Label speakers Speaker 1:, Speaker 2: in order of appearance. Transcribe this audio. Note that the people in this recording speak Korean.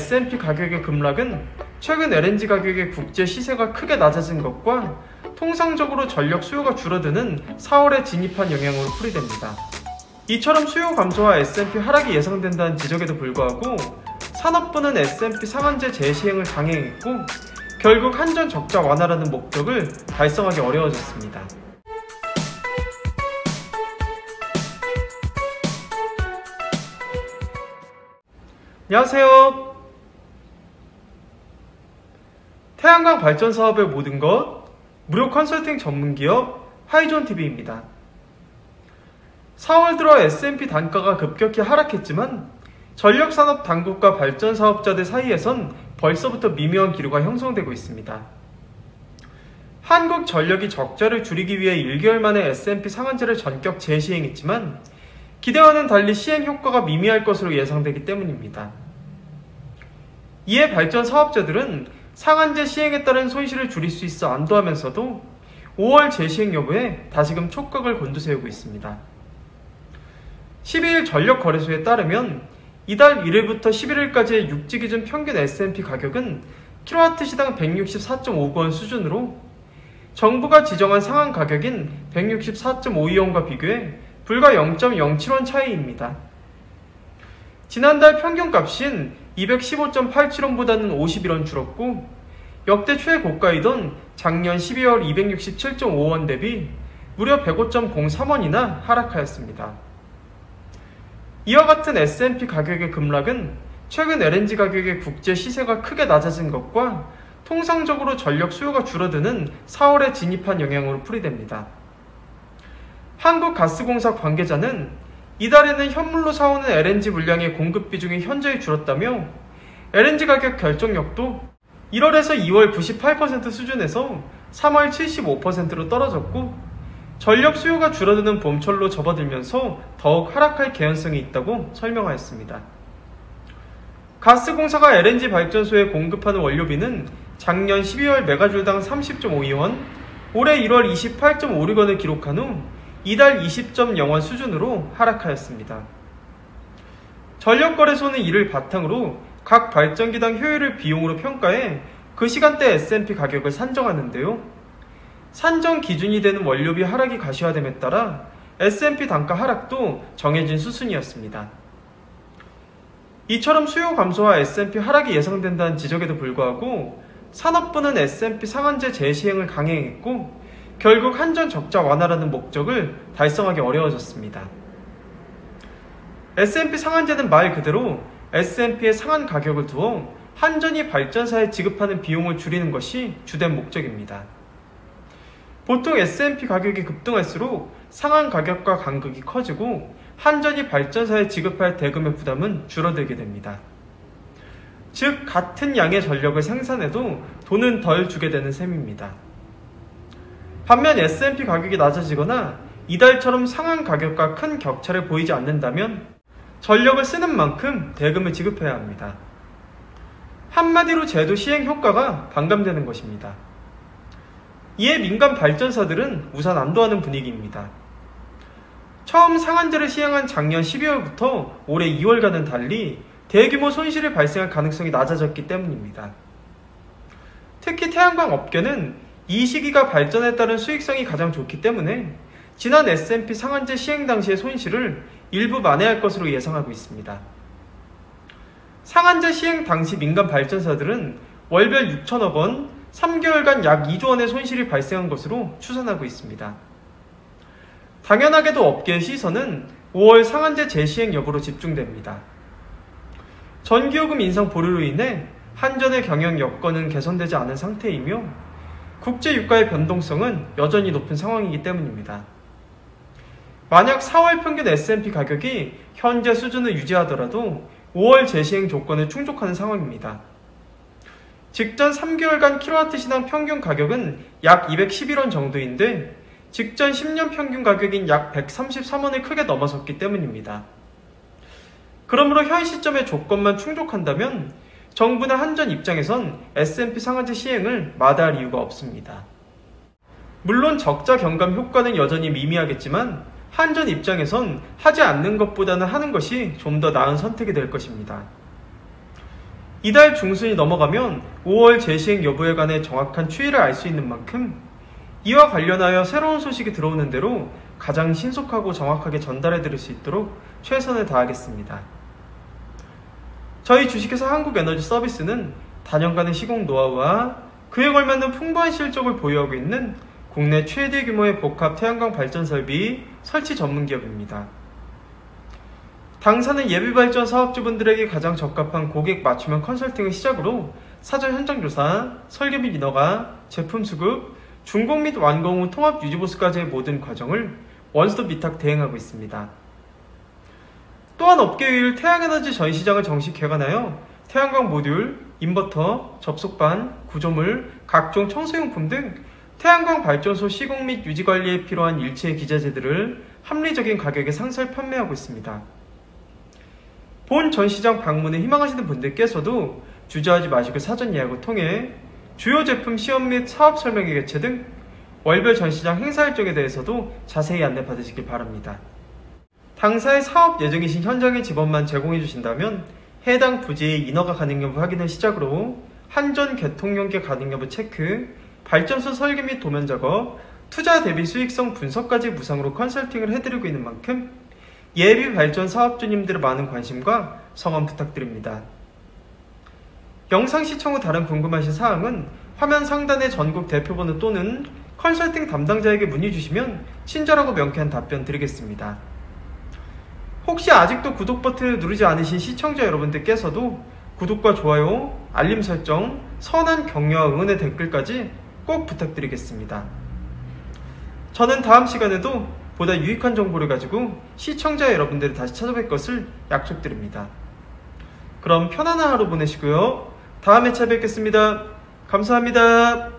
Speaker 1: S&P 가격의 급락은 최근 LNG 가격의 국제 시세가 크게 낮아진 것과 통상적으로 전력 수요가 줄어드는 4월에 진입한 영향으로 풀이됩니다. 이처럼 수요 감소와 S&P 하락이 예상된다는 지적에도 불구하고 산업부는 S&P 상한제 재시행을 강행했고 결국 한전 적자 완화라는 목적을 달성하기 어려워졌습니다. 안녕하세요. 태양광 발전 사업의 모든 것 무료 컨설팅 전문기업 하이존TV입니다. 4월 들어 S&P 단가가 급격히 하락했지만 전력산업 당국과 발전 사업자들 사이에선 벌써부터 미묘한 기류가 형성되고 있습니다. 한국전력이 적자를 줄이기 위해 1개월 만에 S&P 상한제를 전격 재시행했지만 기대와는 달리 시행 효과가 미미할 것으로 예상되기 때문입니다. 이에 발전 사업자들은 상한제 시행에 따른 손실을 줄일 수 있어 안도하면서도 5월 재시행 여부에 다시금 촉각을 곤두세우고 있습니다. 12일 전력거래소에 따르면 이달 1일부터 11일까지의 육지기준 평균 S&P 가격은 kWh시당 164.59원 수준으로 정부가 지정한 상한 가격인 164.52원과 비교해 불과 0.07원 차이입니다. 지난달 평균값인 215.87원보다는 51원 줄었고 역대 최고가이던 작년 12월 267.5원 대비 무려 105.03원이나 하락하였습니다. 이와 같은 S&P 가격의 급락은 최근 LNG 가격의 국제 시세가 크게 낮아진 것과 통상적으로 전력 수요가 줄어드는 4월에 진입한 영향으로 풀이됩니다. 한국가스공사 관계자는 이달에는 현물로 사오는 LNG 물량의 공급 비중이 현저히 줄었다며 LNG 가격 결정력도 1월에서 2월 98% 수준에서 3월 75%로 떨어졌고 전력 수요가 줄어드는 봄철로 접어들면서 더욱 하락할 개연성이 있다고 설명하였습니다. 가스공사가 LNG 발전소에 공급하는 원료비는 작년 12월 메가줄당 30.52원, 올해 1월 28.56원을 기록한 후 이달 20.0원 수준으로 하락하였습니다. 전력거래소는 이를 바탕으로 각 발전기당 효율을 비용으로 평가해 그 시간대 S&P 가격을 산정하는데요. 산정 기준이 되는 원료비 하락이 가시화됨에 따라 S&P 단가 하락도 정해진 수순이었습니다. 이처럼 수요 감소와 S&P 하락이 예상된다는 지적에도 불구하고 산업부는 S&P 상한제 재시행을 강행했고 결국 한전 적자 완화라는 목적을 달성하기 어려워졌습니다. S&P 상한제는 말 그대로 S&P의 상한 가격을 두어 한전이 발전사에 지급하는 비용을 줄이는 것이 주된 목적입니다. 보통 S&P 가격이 급등할수록 상한 가격과 간극이 커지고 한전이 발전사에 지급할 대금의 부담은 줄어들게 됩니다. 즉 같은 양의 전력을 생산해도 돈은 덜 주게 되는 셈입니다. 반면 S&P 가격이 낮아지거나 이달처럼 상한 가격과 큰 격차를 보이지 않는다면 전력을 쓰는 만큼 대금을 지급해야 합니다. 한마디로 제도 시행 효과가 반감되는 것입니다. 이에 민간 발전사들은 우선 안도하는 분위기입니다. 처음 상한제를 시행한 작년 12월부터 올해 2월과는 달리 대규모 손실이 발생할 가능성이 낮아졌기 때문입니다. 특히 태양광 업계는 이 시기가 발전에 따른 수익성이 가장 좋기 때문에 지난 S&P 상한제 시행 당시의 손실을 일부 만회할 것으로 예상하고 있습니다. 상한제 시행 당시 민간 발전사들은 월별 6천억 원, 3개월간 약 2조 원의 손실이 발생한 것으로 추산하고 있습니다. 당연하게도 업계의 시선은 5월 상한제 재시행 여부로 집중됩니다. 전기요금 인상 보류로 인해 한전의 경영 여건은 개선되지 않은 상태이며 국제 유가의 변동성은 여전히 높은 상황이기 때문입니다. 만약 4월 평균 S&P 가격이 현재 수준을 유지하더라도 5월 재시행 조건을 충족하는 상황입니다. 직전 3개월간 kWh시당 평균 가격은 약 211원 정도인데 직전 10년 평균 가격인 약 133원을 크게 넘어섰기 때문입니다. 그러므로 현 시점의 조건만 충족한다면 정부나 한전 입장에선 S&P 상한제 시행을 마다할 이유가 없습니다. 물론 적자 경감 효과는 여전히 미미하겠지만 한전 입장에선 하지 않는 것보다는 하는 것이 좀 더 나은 선택이 될 것입니다. 이달 중순이 넘어가면 5월 재시행 여부에 관해 정확한 추이를 알 수 있는 만큼 이와 관련하여 새로운 소식이 들어오는 대로 가장 신속하고 정확하게 전달해 드릴 수 있도록 최선을 다하겠습니다. 저희 주식회사 한국에너지서비스는 다년간의 시공 노하우와 그에 걸맞는 풍부한 실적을 보유하고 있는 국내 최대 규모의 복합 태양광 발전 설비 설치 전문 기업입니다. 당사는 예비발전 사업주분들에게 가장 적합한 고객 맞춤형 컨설팅을 시작으로 사전 현장 조사, 설계 및 인허가, 제품 수급, 준공 및 완공 후 통합 유지 보수까지의 모든 과정을 원스톱 위탁 대행하고 있습니다. 또한 업계율 태양에너지 전시장을 정식 개관하여 태양광 모듈, 인버터, 접속반, 구조물, 각종 청소용품 등 태양광 발전소 시공 및 유지 관리에 필요한 일체의 기자재들을 합리적인 가격에 상설 판매하고 있습니다. 본 전시장 방문을 희망하시는 분들께서도 주저하지 마시고 사전 예약을 통해 주요 제품 시험 및 사업 설명회 개최 등 월별 전시장 행사 일정에 대해서도 자세히 안내 받으시길 바랍니다. 당사의 사업 예정이신 현장의 지번만 제공해 주신다면 해당 부지의 인허가 가능 여부 확인을 시작으로 한전 개통연계 가능 여부 체크, 발전소 설계 및 도면 작업, 투자 대비 수익성 분석까지 무상으로 컨설팅을 해드리고 있는 만큼 예비 발전 사업주님들의 많은 관심과 성원 부탁드립니다. 영상 시청 후 다른 궁금하신 사항은 화면 상단의 전국 대표번호 또는 컨설팅 담당자에게 문의 주시면 친절하고 명쾌한 답변 드리겠습니다. 혹시 아직도 구독 버튼을 누르지 않으신 시청자 여러분들께서도 구독과 좋아요, 알림 설정, 선한 격려와 응원의 댓글까지 꼭 부탁드리겠습니다. 저는 다음 시간에도 보다 유익한 정보를 가지고 시청자 여러분들을 다시 찾아뵐 것을 약속드립니다. 그럼 편안한 하루 보내시고요. 다음에 찾아뵙겠습니다. 감사합니다.